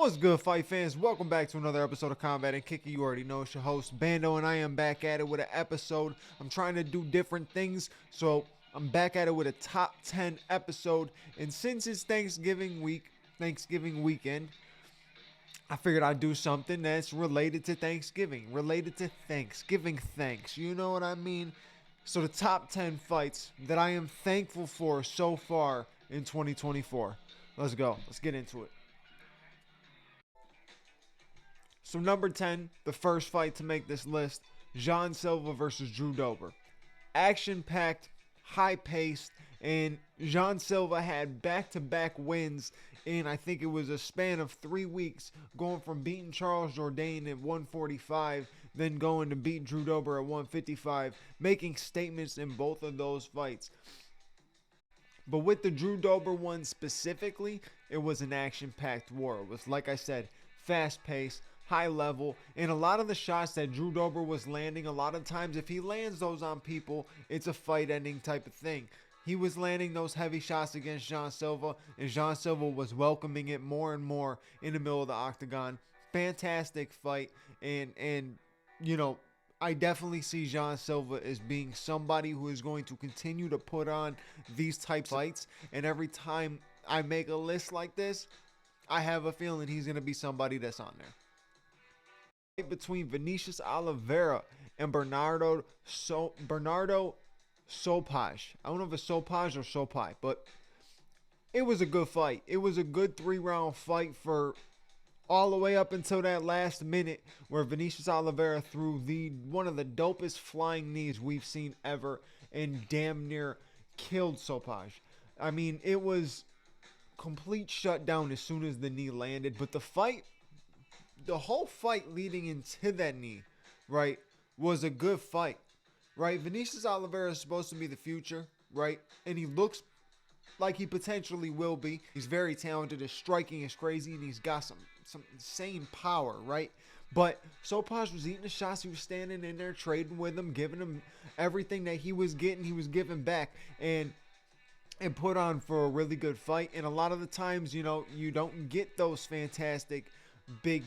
What's good, fight fans? Welcome back to another episode of Combat and Kicking. You already know it's your host, Bando, and I am back at it with an episode. I'm trying to do different things, so I'm back at it with a top 10 episode. And since it's Thanksgiving weekend, I figured I'd do something that's related to Thanksgiving, related to Thanksgiving thanks. You know what I mean? So the top 10 fights that I am thankful for so far in 2024. Let's go. Let's get into it. So number 10, the first fight to make this list, Jean Silva versus Drew Dober. Action-packed, high-paced, and Jean Silva had back-to-back wins in, I think it was a span of 3 weeks, going from beating Charles Jourdain at 145, then going to beat Drew Dober at 155, making statements in both of those fights. But with the Drew Dober one specifically, it was an action-packed war. It was, like I said, fast-paced, high level, and a lot of the shots that Drew Dober was landing, a lot of times if he lands those on people, it's a fight ending type of thing. He was landing those heavy shots against Jean Silva, and Jean Silva was welcoming it more and more in the middle of the octagon. Fantastic fight, and you know, I definitely see Jean Silva as being somebody who is going to continue to put on these types of fights, and every time I make a list like this, I have a feeling he's going to be somebody that's on there. Between Vinicius Oliveira and Bernardo Sopaj. I don't know if it's Sopaj or Sopai, but it was a good fight. It was a good 3-round fight for all the way up until that last minute where Vinicius Oliveira threw one of the dopest flying knees we've seen ever and damn near killed Sopaj. I mean, it was complete shutdown as soon as the knee landed, but the whole fight leading into that knee, right, was a good fight, right? Vinicius Oliveira is supposed to be the future, right? And he looks like he potentially will be. He's very talented. His striking is crazy, and he's got some insane power, right? But Sopaj was eating the shots. He was standing in there trading with him, giving him everything that he was getting. He was giving back, and put on for a really good fight. And a lot of the times, you know, you don't get those fantastic big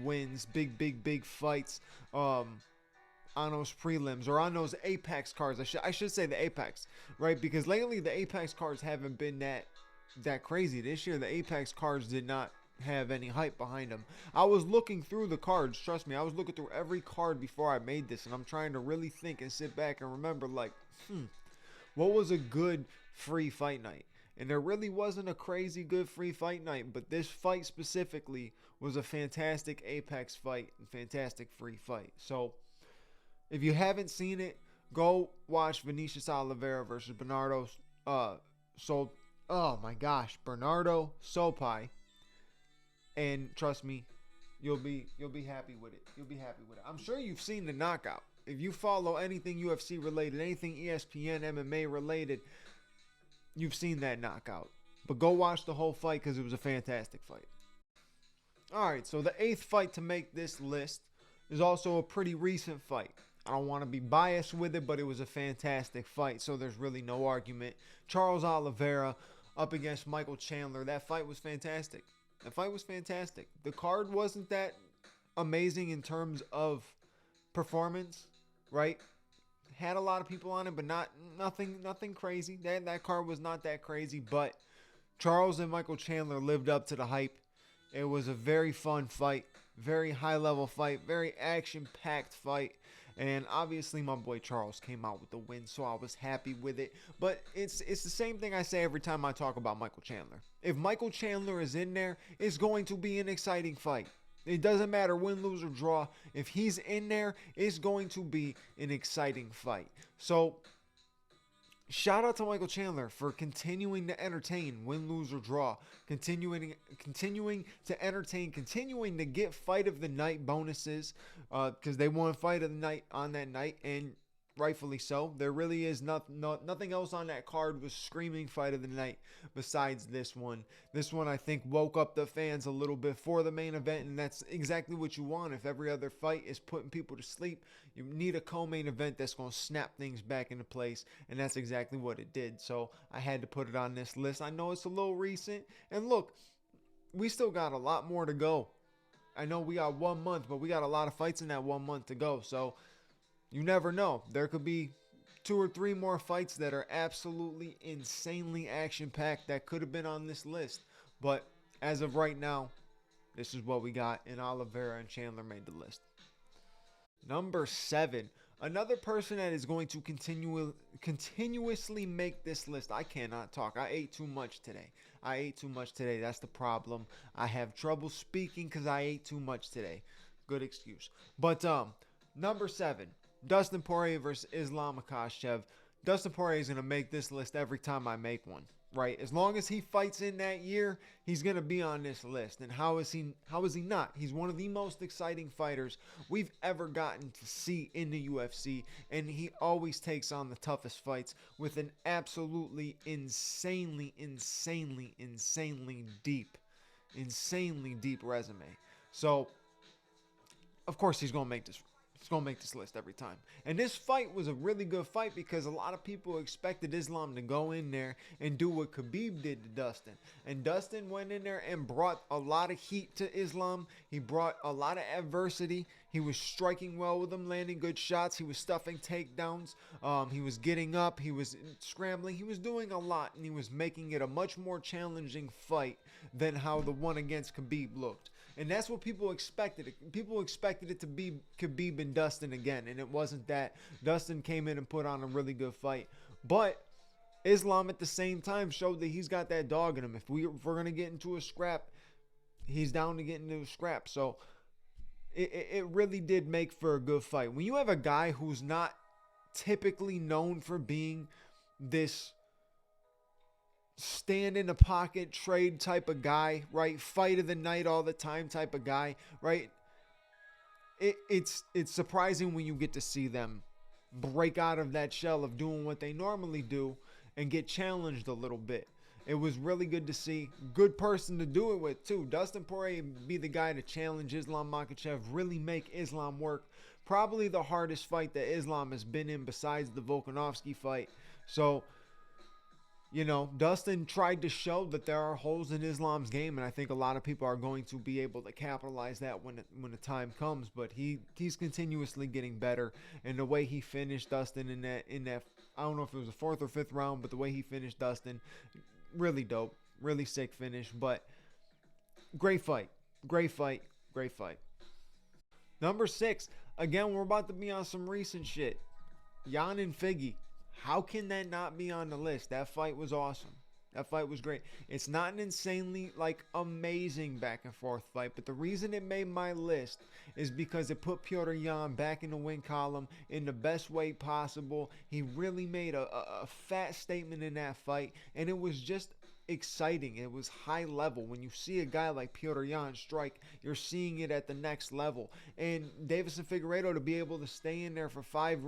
wins, big fights on those prelims or on those Apex cards. I should say the Apex, right? Because lately the Apex cards haven't been that crazy. This year the Apex cards did not have any hype behind them. I was looking through the cards, trust me, I was looking through every card before I made this, and I'm trying to really think and sit back and remember, like, what was a good free fight night? And there really wasn't a crazy good free fight night, but this fight specifically was a fantastic Apex fight and fantastic free fight. So if you haven't seen it, go watch Vinicius Oliveira versus Bernardo Bernardo Sopai, and trust me, you'll be happy with it. You'll be happy with it. I'm sure you've seen the knockout. If you follow anything UFC related, anything ESPN MMA related, you've seen that knockout. But go watch the whole fight because it was a fantastic fight. Alright, so the 8th fight to make this list is also a pretty recent fight. I don't want to be biased with it, but it was a fantastic fight, so there's really no argument. Charles Oliveira up against Michael Chandler. That fight was fantastic. The card wasn't that amazing in terms of performance, right? Had a lot of people on it, but nothing crazy. That card was not that crazy, but Charles and Michael Chandler lived up to the hype. It was a very fun fight, very high level fight, very action packed fight, and obviously my boy Charles came out with the win, so I was happy with it. But it's the same thing I say every time I talk about Michael Chandler. If Michael Chandler is in there, it's going to be an exciting fight. It doesn't matter win, lose, or draw. If he's in there, it's going to be an exciting fight. So, shout out to Michael Chandler for continuing to entertain, win, lose, or draw. Continuing to entertain, continuing to get fight of the night bonuses, because they won fight of the night on that night, and rightfully so. There really is nothing else on that card was screaming fight of the night besides this one. This one, I think, woke up the fans a little bit for the main event, and that's exactly what you want. If every other fight is putting people to sleep, you need a co-main event that's going to snap things back into place, and that's exactly what it did. So I had to put it on this list. I know it's a little recent, and look, we still got a lot more to go. I know we got 1 month, but we got a lot of fights in that 1 month to go. So you never know. There could be 2 or 3 more fights that are absolutely insanely action packed that could have been on this list. But as of right now, this is what we got, and Oliveira and Chandler made the list. Number 7, another person that is going to continuously make this list. I cannot talk. I ate too much today. That's the problem. I have trouble speaking because I ate too much today. Good excuse. But number 7, Dustin Poirier versus Islam Makhachev. Dustin Poirier is going to make this list every time I make one. Right? As long as he fights in that year, he's going to be on this list. And how is he not? He's one of the most exciting fighters we've ever gotten to see in the UFC, and he always takes on the toughest fights with an absolutely insanely deep resume. So, of course he's going to make this list every time. And this fight was a really good fight because a lot of people expected Islam to go in there and do what Khabib did to Dustin. And Dustin went in there and brought a lot of heat to Islam. He brought a lot of adversity. He was striking well with him, landing good shots. He was stuffing takedowns. He was getting up. He was scrambling. He was doing a lot, and he was making it a much more challenging fight than how the one against Khabib looked. And that's what people expected. People expected it to be Khabib and Dustin again, and it wasn't that. Dustin came in and put on a really good fight. But Islam at the same time showed that he's got that dog in him. If we're going to get into a scrap, he's down to get into a scrap. So it really did make for a good fight. When you have a guy who's not typically known for being this stand in the pocket, trade type of guy, right? Fight of the night all the time type of guy, right? It's surprising when you get to see them break out of that shell of doing what they normally do and get challenged a little bit. It was really good to see. Good person to do it with too. Dustin Poirier be the guy to challenge Islam Makhachev, really make Islam work. Probably the hardest fight that Islam has been in besides the Volkanovski fight. So, you know, Dustin tried to show that there are holes in Islam's game, and I think a lot of people are going to be able to capitalize that when the time comes. But he's continuously getting better, and the way he finished Dustin in that I don't know if it was the 4th or 5th round, but the way he finished Dustin, really dope, really sick finish. But great fight. Number 6, again, we're about to be on some recent shit. Jan and Figgy. How can that not be on the list? That fight was awesome. That fight was great. It's not an insanely, amazing back and forth fight, but the reason it made my list is because it put Petr Yan back in the win column in the best way possible. He really made a fat statement in that fight, and it was just exciting. It was high level. When you see a guy like Petr Yan strike, you're seeing it at the next level. And Deiveson Figueiredo to be able to stay in there for 5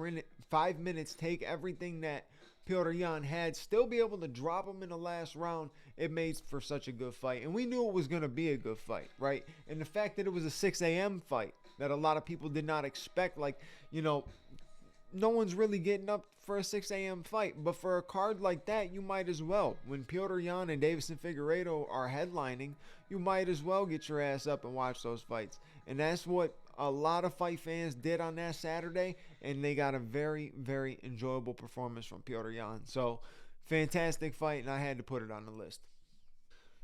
minutes, take everything that Petr Yan had, still be able to drop him in the last round, it made for such a good fight. And we knew it was going to be a good fight, right? And the fact that it was a 6 a.m. fight that a lot of people did not expect, no one's really getting up for a 6 a.m. fight. But for a card like that, you might as well. When Petr Yan and Deiveson Figueiredo are headlining, you might as well get your ass up and watch those fights. And that's what a lot of fight fans did on that Saturday, and they got a very, very enjoyable performance from Petr Yan. So, fantastic fight, and I had to put it on the list.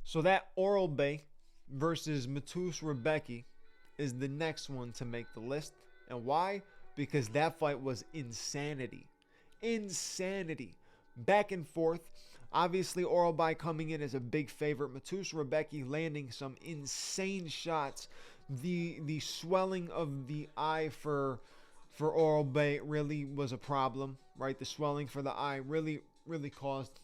So that Oral Bay versus Matus Rebecki is the next one to make the list. And why? Because that fight was insanity. Back and forth. Obviously, Oral Bay coming in as a big favorite. Matus Rebecki landing some insane shots. The swelling of the eye for Oral Bay really was a problem, right? The swelling for the eye really caused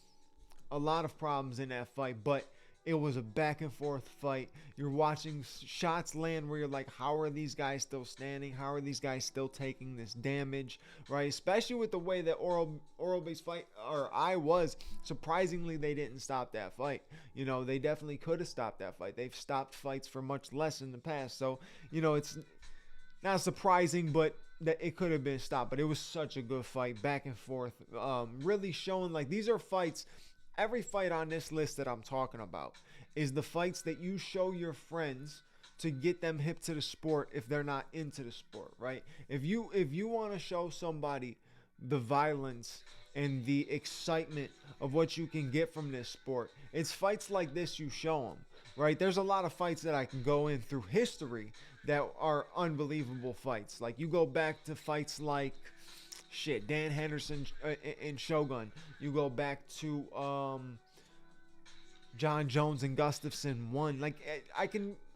a lot of problems in that fight, but it was a back and forth fight. You're watching shots land where you're like, how are these guys still standing? How are these guys still taking this damage, right? Especially with the way that Oral Bay's fight or eye was. Surprisingly, they didn't stop that fight. You know, they definitely could have stopped that fight. They've stopped fights for much less in the past. So, you know, it's not surprising, but that it could have been stopped. But it was such a good fight, back and forth. Really showing, like, these are fights. Every fight on this list that I'm talking about is the fights that you show your friends to get them hip to the sport if they're not into the sport, right? If you want to show somebody the violence and the excitement of what you can get from this sport, it's fights like this you show them, right? There's a lot of fights that I can go in through history that are unbelievable fights. Like you go back to fights like Dan Henderson and Shogun. You go back to John Jones and Gustafsson 1. Like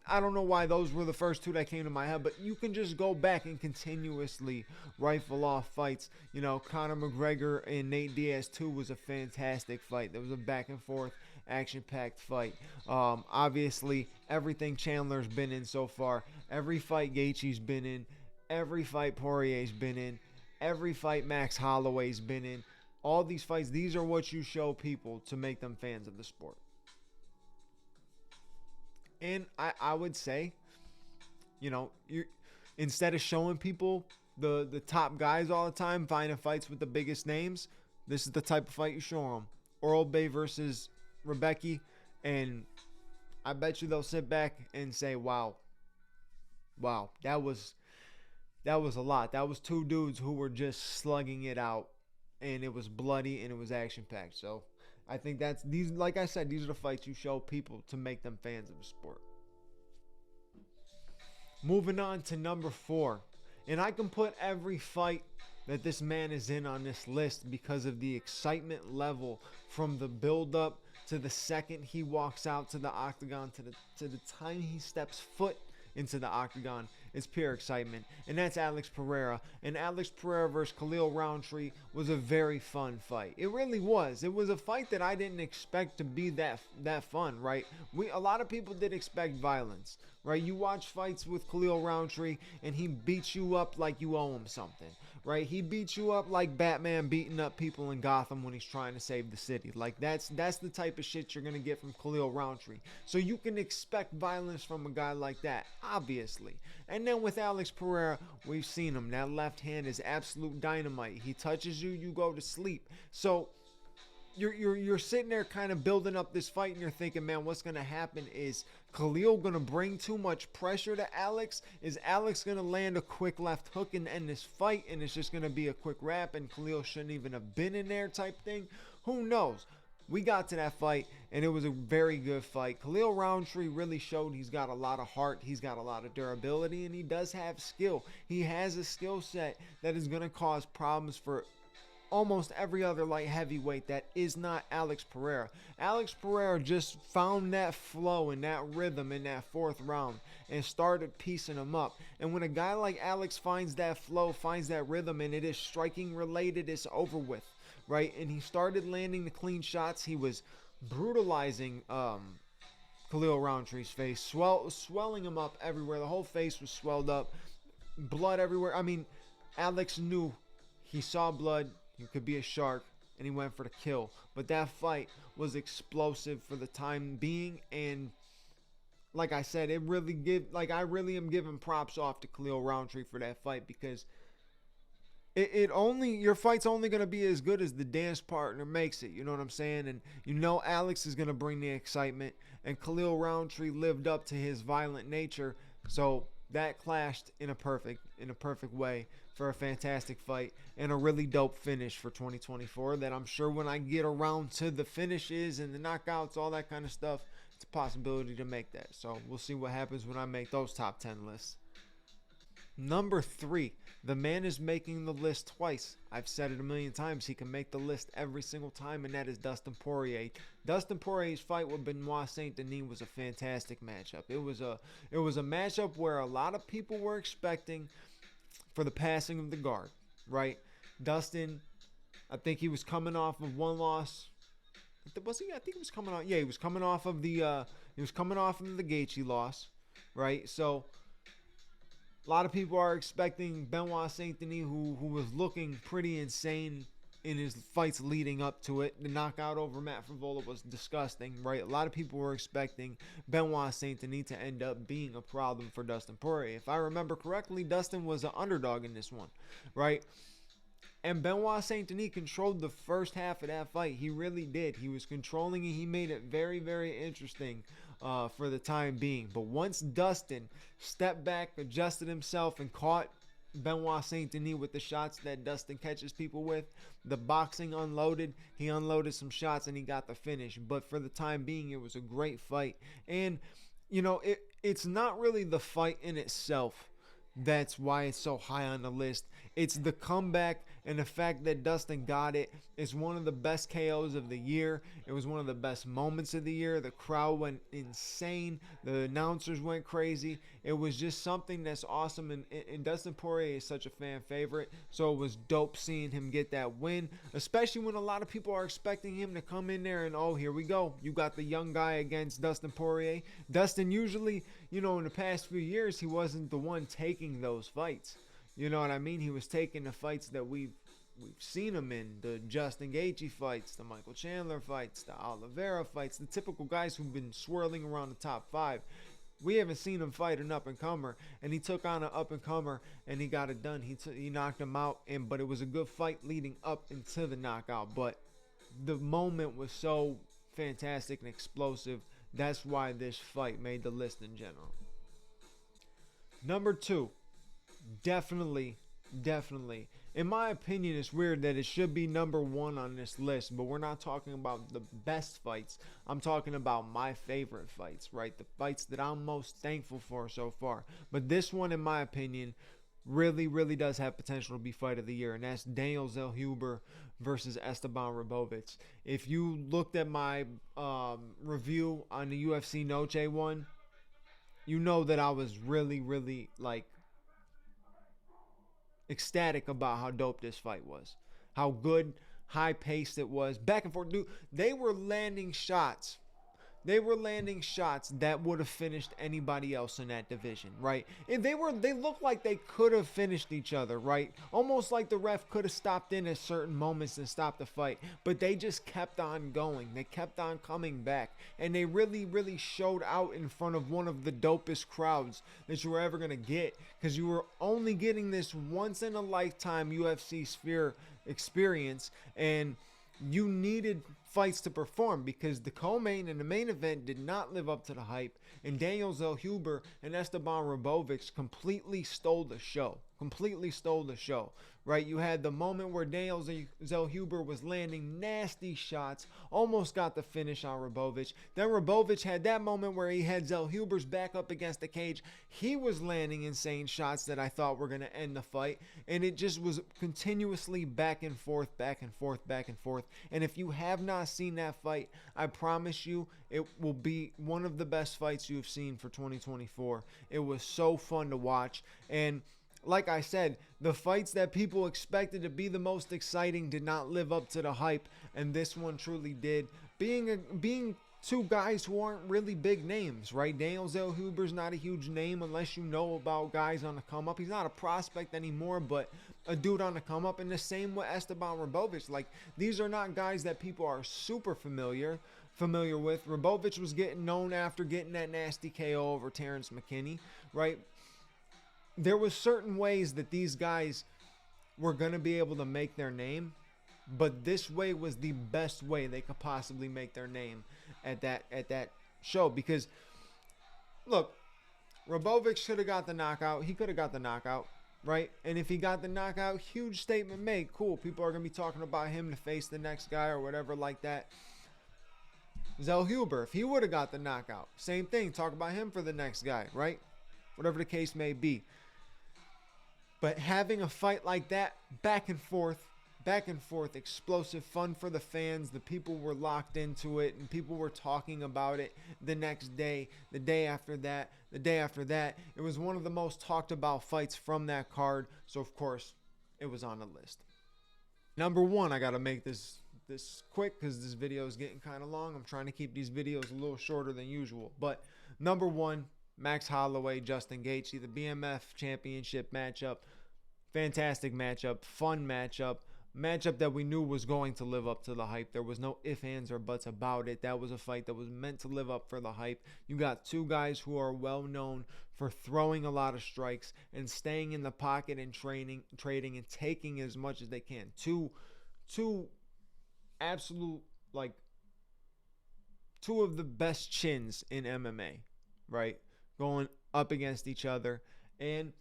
I don't know why those were the first two that came to my head, but you can just go back and continuously rifle off fights. You know, Conor McGregor and Nate Diaz 2 was a fantastic fight. There was a back and forth, action-packed fight. Obviously, everything Chandler's been in so far, every fight Gaethje's been in, every fight Poirier's been in, every fight Max Holloway's been in. All these fights, these are what you show people to make them fans of the sport. And I would say, you know, instead of showing people the top guys all the time, finding fights with the biggest names, this is the type of fight you show them. Oral Bay versus Rebecca, and I bet you they'll sit back and say, wow, that was a lot. That was two dudes who were just slugging it out, and it was bloody and it was action-packed. So I think like I said, these are the fights you show people to make them fans of the sport. Moving on to number 4. And I can put every fight that this man is in on this list because of the excitement level from the build-up to the second he walks out to the octagon to the time he steps foot into the octagon. It's pure excitement, and that's Alex Pereira. And Alex Pereira versus Khalil Roundtree was a very fun fight. It really was. It was a fight that I didn't expect to be that fun, right? A lot of people did expect violence, right? You watch fights with Khalil Roundtree, and he beats you up like you owe him something, right? He beats you up like Batman beating up people in Gotham when he's trying to save the city. Like that's the type of shit you're gonna get from Khalil Roundtree. So you can expect violence from a guy like that, obviously. And then with Alex Pereira, we've seen him. That left hand is absolute dynamite. He touches you, you go to sleep. So you're sitting there kind of building up this fight, and you're thinking, man, what's gonna happen? Is Khalil gonna bring too much pressure to Alex? Is Alex gonna land a quick left hook and end this fight, and it's just gonna be a quick wrap, and Khalil shouldn't even have been in there type thing? Who knows? We got to that fight, and it was a very good fight. Khalil Roundtree really showed he's got a lot of heart, he's got a lot of durability, and he does have skill. He has a skill set that is going to cause problems for almost every other light heavyweight that is not Alex Pereira. Alex Pereira just found that flow and that rhythm in that 4th round and started piecing them up. And when a guy like Alex finds that flow, finds that rhythm, and it is striking related, it's over with. Right, and he started landing the clean shots. He was brutalizing Khalil Roundtree's face, swelling him up everywhere. The whole face was swelled up, blood everywhere. I mean, Alex knew he saw blood. He could be a shark, and he went for the kill. But that fight was explosive for the time being, and like I said, I really am giving props off to Khalil Roundtree for that fight, because your fight's only going to be as good as the dance partner makes it. You know what I'm saying? And you know Alex is going to bring the excitement, and Khalil Roundtree lived up to his violent nature. So that clashed in a perfect way for a fantastic fight and a really dope finish for 2024 that I'm sure when I get around to the finishes and the knockouts, all that kind of stuff, it's a possibility to make that. So we'll see what happens when I make those top 10 lists. Number 3, the man is making the list twice. I've said it a million times. He can make the list every single time, and that is Dustin Poirier. Dustin Poirier's fight with Benoit Saint Denis was a fantastic matchup. It was a matchup where a lot of people were expecting for the passing of the guard, right? Dustin, I think he was coming off of one loss. Was he? I think he was coming off. Yeah, he was coming off of the Gaethje loss, right? So a lot of people are expecting Benoit Saint Denis, who was looking pretty insane in his fights leading up to it. The knockout over Matt Frevola was disgusting, right? A lot of people were expecting Benoit Saint Denis to end up being a problem for Dustin Poirier. If I remember correctly, Dustin was an underdog in this one, right? And Benoit Saint Denis controlled the first half of that fight. He really did. He was controlling it. He made it very, very interesting for the time being. But once Dustin stepped back, adjusted himself, and caught Benoit Saint Denis with the shots that Dustin catches people with, the boxing unloaded. He unloaded some shots and he got the finish. But for the time being, it was a great fight. And, you know, it's not really the fight in itself that's why it's so high on the list. It's the comeback and the fact that Dustin got it. It's one of the best KOs of the year. It was one of the best moments of the year. The crowd went insane. The announcers went crazy. It was just something that's awesome. And Dustin Poirier is such a fan favorite. So it was dope seeing him get that win, especially when a lot of people are expecting him to come in there and, oh, here we go. You got the young guy against Dustin Poirier. Dustin usually, you know, in the past few years, he wasn't the one taking those fights. You know what I mean? He was taking the fights that we've seen him in, the Justin Gaethje fights, the Michael Chandler fights, the Oliveira fights, the typical guys who've been swirling around the top 5. We haven't seen him fight an up-and-comer, and he took on an up-and-comer, and he got it done. He knocked him out, but it was a good fight leading up into the knockout. But the moment was so fantastic and explosive. That's why this fight made the list in general. Number 2. Definitely, in my opinion, it's weird that it should be number 1 on this list, but we're not talking about the best fights. I'm talking about my favorite fights, right? The fights that I'm most thankful for so far. But this one, in my opinion, really does have potential to be fight of the year, and that's Daniel Zellhuber versus Esteban Ribovic. If you looked at my review on the UFC Noche one, you know that I was really like ecstatic about how dope this fight was, how good, high paced it was, back and forth. Dude, they were landing shots that would have finished anybody else in that division, right? And they looked like they could have finished each other, right? Almost like the ref could have stopped in at certain moments and stopped the fight, but they just kept on going. They kept on coming back, and they really showed out in front of one of the dopest crowds that you were ever gonna get, because you were only getting this once in a lifetime UFC Sphere experience, and you needed fights to perform, because the co-main and the main event did not live up to the hype, and Daniel Zellhuber and Esteban Ribovic completely stole the show, right? You had the moment where Daniel Zellhuber was landing nasty shots, almost got the finish on Ribovic. Then Ribovic had that moment where he had Zellhuber's back up against the cage. He was landing insane shots that I thought were going to end the fight, and it just was continuously back and forth. And if you have not seen that fight, I promise you it will be one of the best fights you've seen for 2024. It was so fun to watch, and like I said, the fights that people expected to be the most exciting did not live up to the hype, and this one truly did. Being two guys who aren't really big names, right? Daniel Zellhuber's not a huge name unless you know about guys on the come up. He's not a prospect anymore, but a dude on the come up. And the same with Esteban Ribovic. Like, these are not guys that people are super familiar with. Ribovic was getting known after getting that nasty KO over Terrence McKinney, right? There was certain ways that these guys were going to be able to make their name, but this way was the best way they could possibly make their name at that show. Because, look, Ribovic should have got the knockout. He could have got the knockout, right? And if he got the knockout, huge statement made. Cool. People are going to be talking about him to face the next guy or whatever like that. Zellhuber, if he would have got the knockout, same thing. Talk about him for the next guy, right? Whatever the case may be. But having a fight like that, back and forth, explosive, fun for the fans. The people were locked into it, and people were talking about it the next day, the day after that, the day after that. It was one of the most talked about fights from that card, so of course, it was on the list. Number 1, I got to make this quick because this video is getting kind of long. I'm trying to keep these videos a little shorter than usual. But number 1, Max Holloway, Justin Gaethje, the BMF championship matchup. Fantastic matchup, fun matchup that we knew was going to live up to the hype. There was no ifs, ands, or buts about it. That was a fight that was meant to live up for the hype. You got two guys who are well known for throwing a lot of strikes and staying in the pocket and trading and taking as much as they can. Two absolute, like, two of the best chins in MMA, right? Going up against each other. And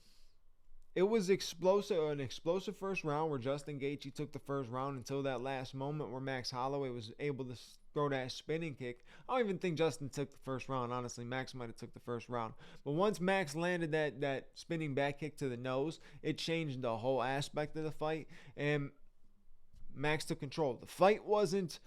it was an explosive first round where Justin Gaethje took the first round until that last moment where Max Holloway was able to throw that spinning kick. I don't even think Justin took the first round, honestly. Max might have took the first round. But once Max landed that spinning back kick to the nose, it changed the whole aspect of the fight, and Max took control. The fight wasn't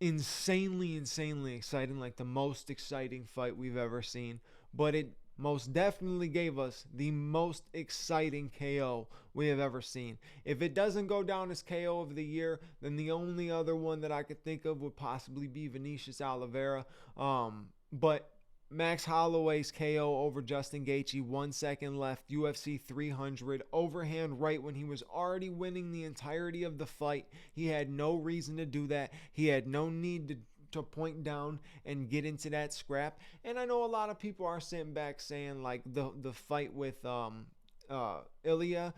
insanely exciting, like the most exciting fight we've ever seen, but it most definitely gave us the most exciting KO we have ever seen. If it doesn't go down as KO of the year, then the only other one that I could think of would possibly be Vinicius Oliveira. But Max Holloway's KO over Justin Gaethje, 1 second left, UFC 300, overhand right when he was already winning the entirety of the fight. He had no reason to do that. He had no need to point down and get into that scrap. And I know a lot of people are sitting back saying like the fight with Ilya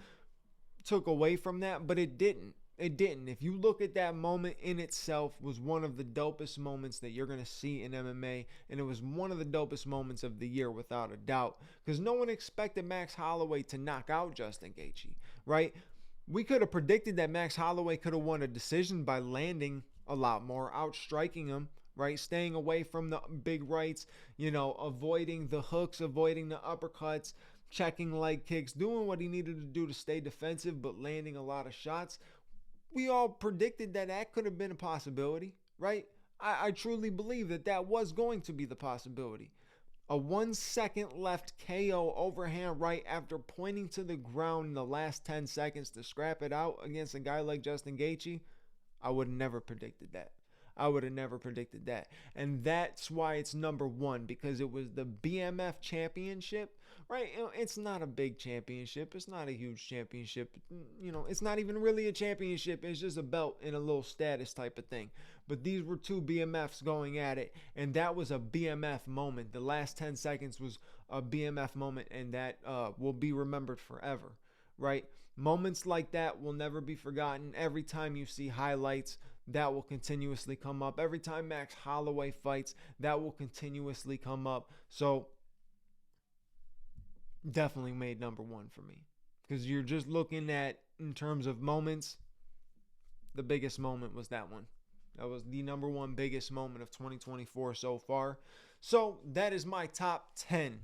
took away from that, but it didn't. It didn't. If you look at that moment in itself, was one of the dopest moments that you're going to see in MMA, and it was one of the dopest moments of the year without a doubt, because no one expected Max Holloway to knock out Justin Gaethje, right? We could have predicted that Max Holloway could have won a decision by landing a lot more, outstriking him, right? Staying away from the big rights, avoiding the hooks, avoiding the uppercuts, checking leg kicks, doing what he needed to do to stay defensive, but landing a lot of shots. We all predicted that could have been a possibility, right? I truly believe that was going to be the possibility. A 1 second left KO overhand right after pointing to the ground in the last 10 seconds to scrap it out against a guy like Justin Gaethje. I would have never predicted that. And that's why it's number one, because it was the BMF championship, right? It's not a big championship. It's not a huge championship. It's not even really a championship. It's just a belt and a little status type of thing. But these were two BMFs going at it, and that was a BMF moment. The last 10 seconds was a BMF moment, and that will be remembered forever, right? Moments like that will never be forgotten. Every time you see highlights, that will continuously come up. Every time Max Holloway fights, that will continuously come up. So definitely made number one for me, because you're just looking at, in terms of moments, the biggest moment was that one. That was the number one biggest moment of 2024 so far. So that is my top 10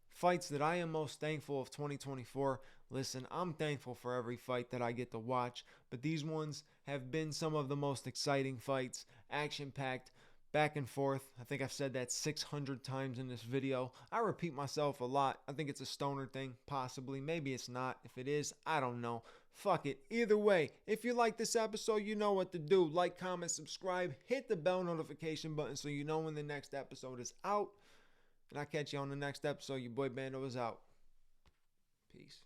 fights that I am most thankful of 2024. Listen, I'm thankful for every fight that I get to watch, but these ones have been some of the most exciting fights, action-packed, back and forth. I think I've said that 600 times in this video. I repeat myself a lot. I think it's a stoner thing, possibly. Maybe it's not. If it is, I don't know. Fuck it. Either way, if you like this episode, you know what to do. Like, comment, subscribe, hit the bell notification button so you know when the next episode is out. And I'll catch you on the next episode. Your boy Bando is out. Peace.